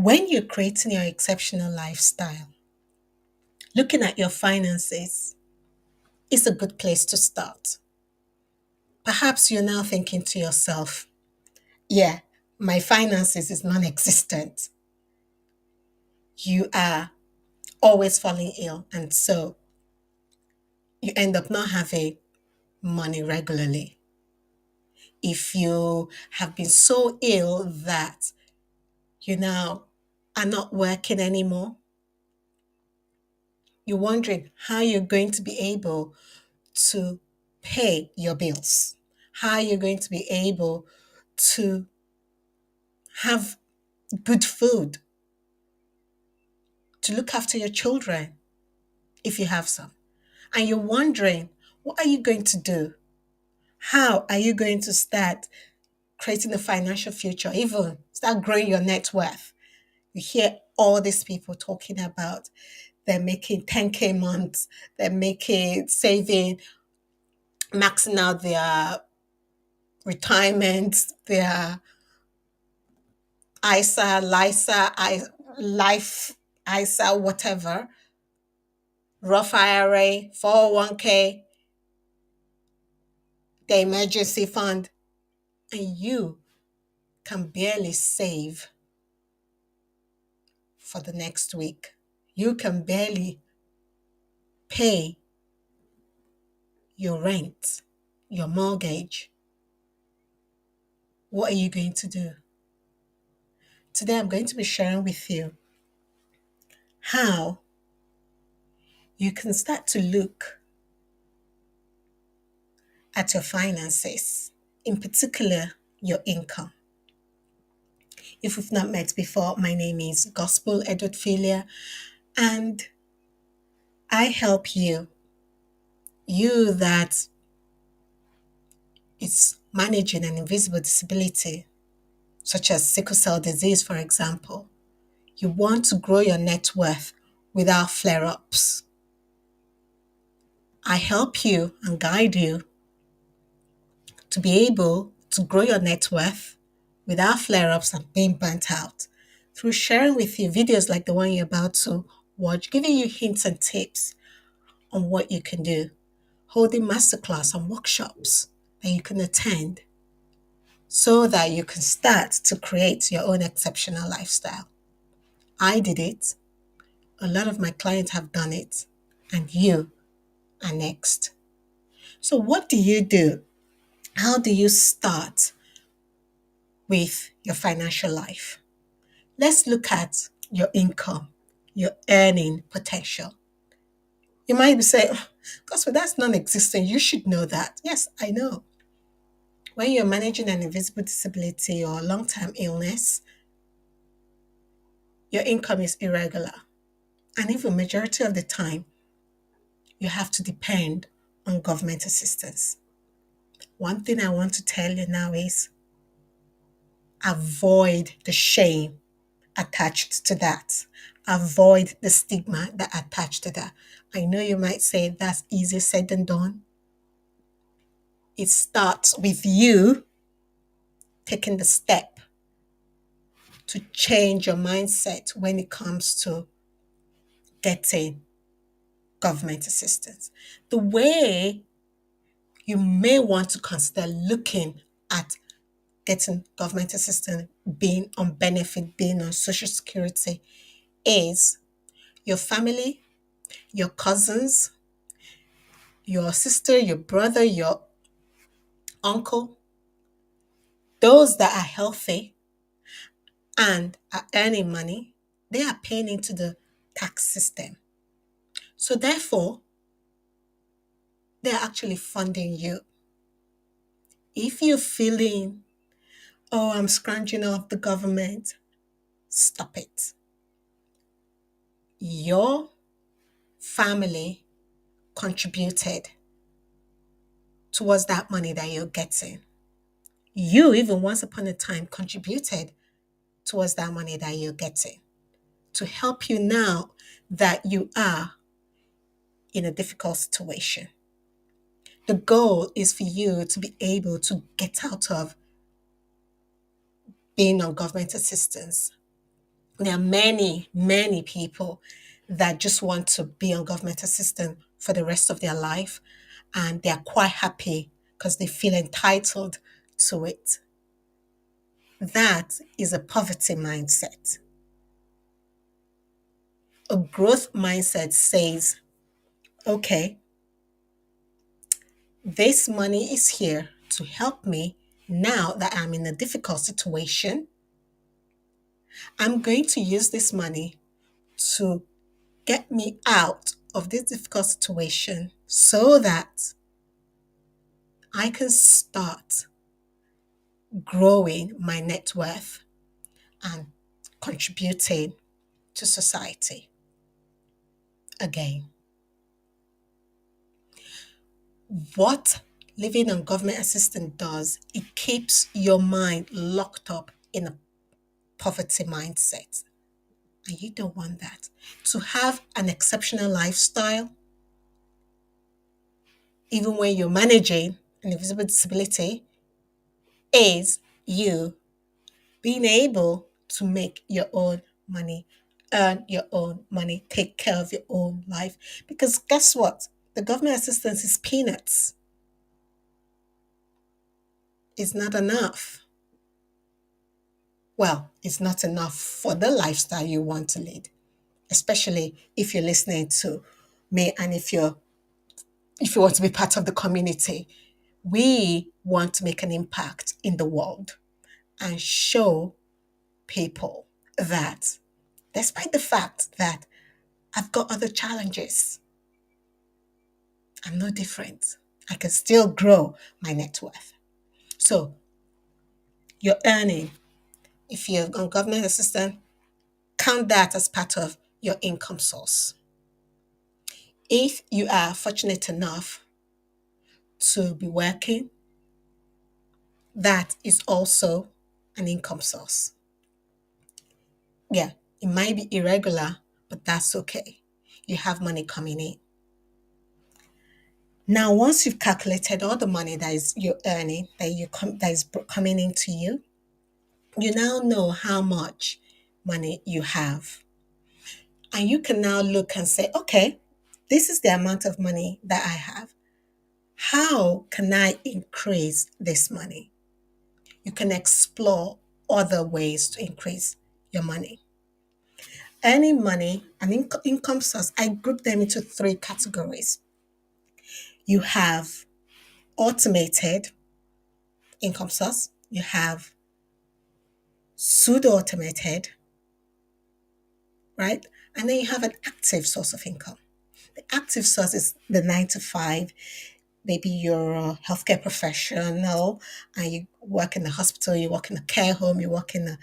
When you're creating your exceptional lifestyle, looking at your finances is a good place to start. Perhaps you're now thinking to yourself, yeah, my finances is non existent. You are always falling ill, and so you end up not having money regularly. If you have been so ill that you now are not working anymore, you're wondering how you're going to be able to pay your bills, how you're going to be able to have good food, to look after your children if you have some. And you're wondering, what are you going to do? How are you going to start creating a financial future, even start growing your net worth? You hear all these people talking about they're making 10K months, they're making saving, maxing out their retirement, their ISA, LISA, life, ISA, whatever, Roth IRA, 401k, the emergency fund, and you can barely save for the next week. You can barely pay your rent, your mortgage. What are you going to do? Today, I'm going to be sharing with you how you can start to look at your finances, in particular, your income. If we've not met before, my name is Gospel Edward Filia, and I help you that is managing an invisible disability, such as sickle cell disease, for example. You want to grow your net worth without flare ups. I help you and guide you to be able to grow your net worth without flare ups and being burnt out through sharing with you videos like the one you're about to watch, giving you hints and tips on what you can do, holding masterclass and workshops that you can attend so that you can start to create your own exceptional lifestyle. I did it. A lot of my clients have done it, and you are next. So, what do you do? How do you start with your financial life? Let's look at your income, your earning potential. You might be saying, Gospel, that's non existent. You should know that. Yes, I know. When you're managing an invisible disability or long term illness, your income is irregular. And even majority of the time, you have to depend on government assistance. One thing I want to tell you now is avoid the shame attached to that. Avoid the stigma that attached to that. I know you might say that's easier said than done. It starts with you taking the step to change your mindset when it comes to getting government assistance. The way you may want to consider looking at getting government assistance, being on benefit, being on social security, is your family, your cousins, your sister, your brother, your uncle, those that are healthy and are earning money, they are paying into the tax system. So therefore, they're actually funding you. If you're feeling, oh, I'm scrounging off the government, stop it. Your family contributed towards that money that you're getting. You, even once upon a time, contributed towards that money that you're getting to help you now that you are in a difficult situation. The goal is for you to be able to get out of being on government assistance There are many, many people that just want to be on government assistance for the rest of their life, and they are quite happy because they feel entitled to it. That is a poverty mindset. A growth mindset says, okay, this money is here to help me now that I'm in a difficult situation. I'm going to use this money to get me out of this difficult situation so that I can start growing my net worth and contributing to society. Again, what living on government assistance does, it keeps your mind locked up in a poverty mindset. And you don't want that. To have an exceptional lifestyle, even when you're managing an invisible disability, is you being able to make your own money, earn your own money, take care of your own life. Because guess what? The government assistance is peanuts. It's not enough. Well, it's not enough for the lifestyle you want to lead, especially if you're listening to me and if you want to be part of the community. We want to make an impact in the world and show people that despite the fact that I've got other challenges, I'm no different. I can still grow my net worth. So you're earning. If you're on government assistance, count that as part of your income source. If you are fortunate enough to be working, that is also an income source. Yeah, it might be irregular, but that's okay. You have money coming in. Now, once you've calculated all the money that is you're earning, that is coming into you, you now know how much money you have. And you can now look and say, okay, this is the amount of money that I have. How can I increase this money? You can explore other ways to increase your money. Earning money and income source, I group them into three categories. You have automated income source, you have pseudo automated, right? And then you have an active source of income. The active source is the 9 to 5. Maybe you're a healthcare professional and you work in a hospital, you work in a care home, you work in a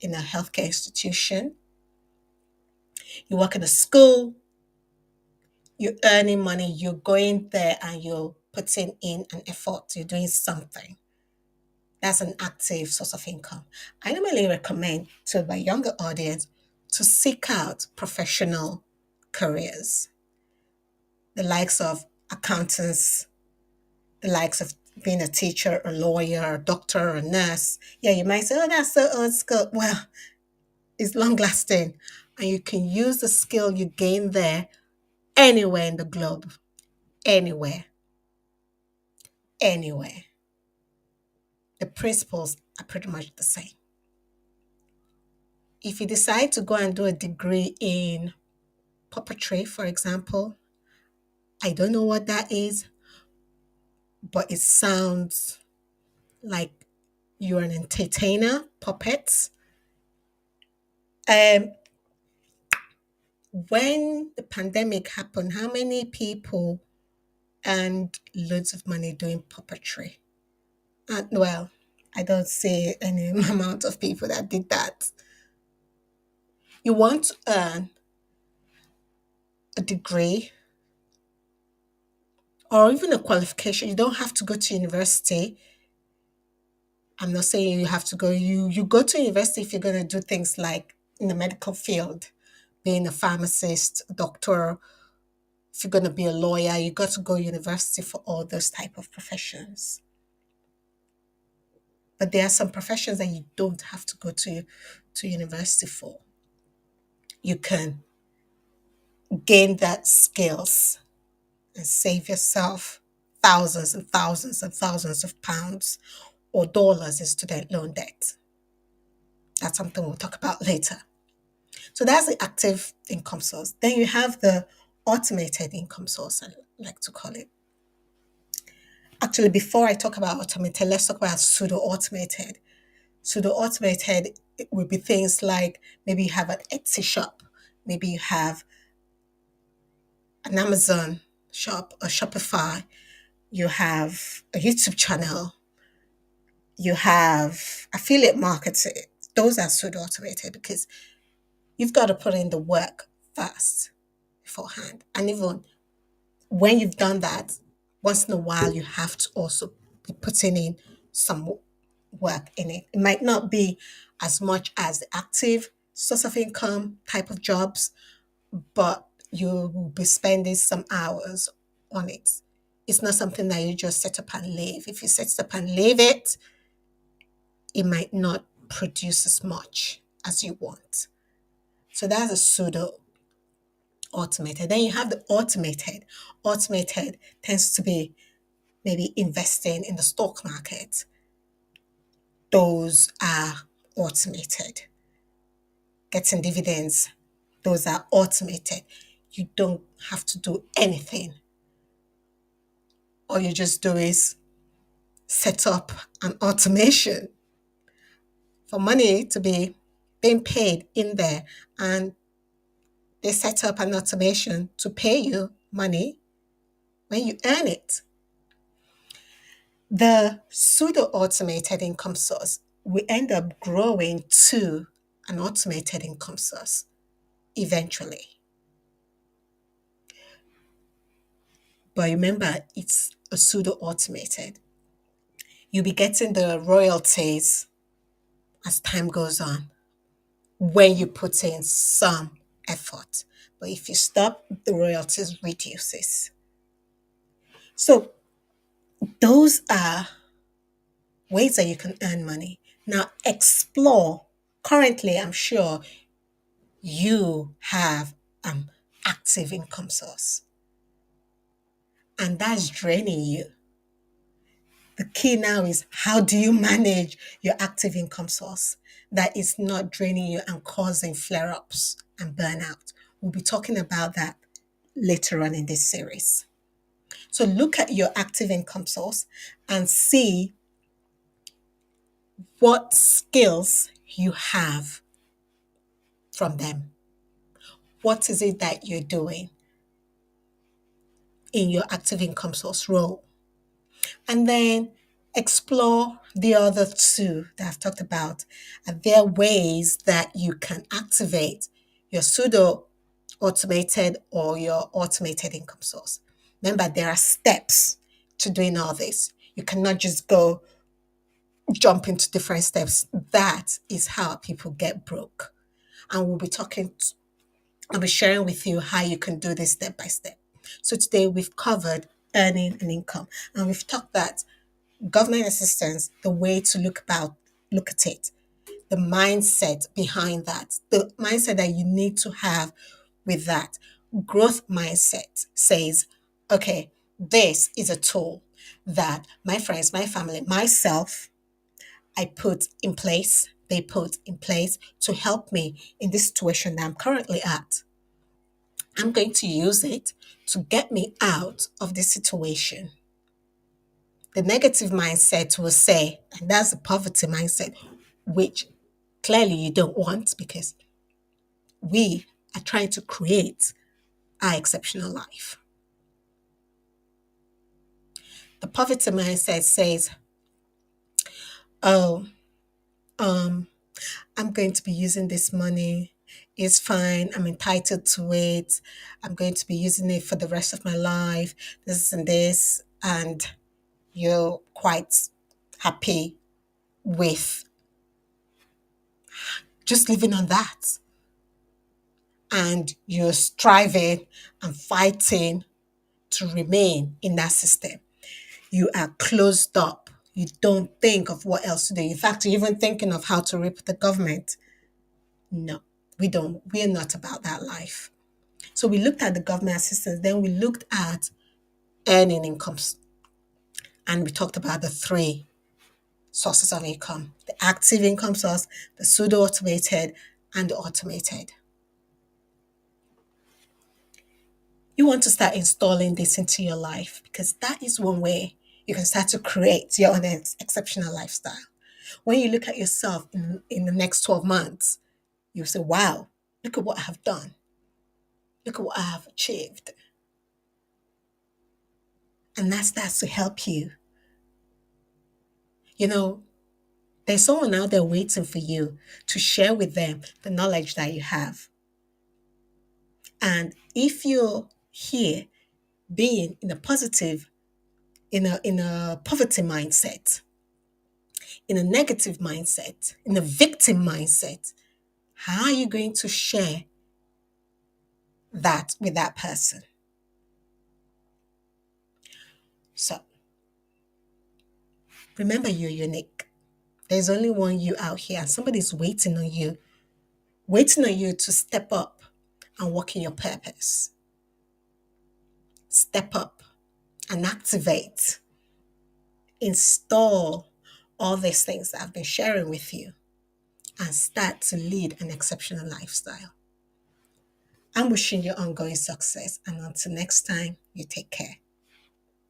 healthcare institution, you work in a school, you're earning money, you're going there and you're putting in an effort, you're doing something. That's an active source of income. I normally recommend to my younger audience to seek out professional careers, the likes of accountants, the likes of being a teacher, a lawyer, a doctor, a nurse. Yeah, you might say, oh, that's so old school. Well, it's long lasting. And you can use the skill you gain there anywhere in the globe. Anywhere. Anywhere. The principles are pretty much the same. If you decide to go and do a degree in puppetry, for example, I don't know what that is, but it sounds like you're an entertainer, puppets. Um, when the pandemic happened, how many people earned loads of money doing puppetry? Well, I don't see any amount of people that did that. You want to earn a degree or even a qualification. You don't have to go to university. I'm not saying you have to go. You go to university if you're going to do things like in the medical field, being a pharmacist, a doctor. If you're going to be a lawyer, you got to go to university for all those type of professions. But there are some professions that you don't have to go to university for. you can gain that skills and save yourself thousands and thousands and thousands of pounds or dollars in student loan debt. That's something we'll talk about later. So that's the active income source. Then you have the automated income source, I like to call it. Actually, before I talk about automated, let's talk about pseudo automated. Pseudo automated would be things like maybe you have an Etsy shop, maybe you have an Amazon shop, a Shopify, you have a YouTube channel, you have affiliate marketing. Those are pseudo automated because you've got to put in the work first beforehand. And even when you've done that, once in a while, you have to also be putting in some work in it. It might not be as much as the active source of income type of jobs, but you will be spending some hours on it. It's not something that you just set up and leave. If you set it up and leave it, it might not produce as much as you want. So that's a pseudo automated. Then you have the automated. Automated tends to be maybe investing in the stock market. Those are automated. Getting dividends, those are automated. You don't have to do anything. All you just do is set up an automation for money to be being paid in there. And they set up an automation to pay you money when you earn it. The pseudo automated income source will end up growing to an automated income source eventually. But remember, it's a pseudo automated. You'll be getting the royalties as time goes on when you put in some effort. But if you stop, the royalties reduces. So those are ways that you can earn money. Now explore. Currently, I'm sure you have an active income source and that's draining you. The key now is how do you manage your active income source that is not draining you and causing flare ups and burnout? We'll be talking about that later on in this series. So look at your active income source and see what skills you have from them. What is it that you're doing in your active income source role? And then explore the other two that I've talked about. Are there ways that you can activate your pseudo automated or your automated income source? Remember, there are steps to doing all this. You cannot just go jump into different steps. That is how people get broke. And I'll be sharing with you how you can do this step by step. So today we've covered earning an income and we've talked that government assistance, the way to look at it, the mindset behind that, the mindset that you need to have with that. Growth mindset says, okay, this is a tool that my friends, my family, myself, they put in place to help me in this situation that I'm currently at. I'm going to use it to get me out of this situation. The negative mindset will say, and that's the poverty mindset, which clearly you don't want because we are trying to create our exceptional life. The poverty mindset says, oh, um, I'm going to be using this money. It's fine. I'm entitled to it. I'm going to be using it for the rest of my life. This and this. And you're quite happy with just living on that. And you're striving and fighting to remain in that system. You are closed up. You don't think of what else to do. In fact, you're even thinking of how to rip the government. No. We're not about that life. So we looked at the government assistance, then we looked at earning incomes, and we talked about the three sources of income: the active income source, the pseudo automated, and the automated. You want to start installing this into your life because that is one way you can start to create your own exceptional lifestyle. When you look at yourself in the next 12 months, you say, wow, look at what I have done. Look at what I have achieved. And that starts to help you. You know, there's someone out there waiting for you to share with them the knowledge that you have. And if you're here being in a positive, in a poverty mindset, in a negative mindset, in a victim mindset, how are you going to share that with that person? So remember, you're unique. There's only one you out here, and somebody's waiting on you to step up and walk in your purpose. Step up and activate, install all these things that I've been sharing with you, and start to lead an exceptional lifestyle. I'm wishing you ongoing success, and until next time, you take care.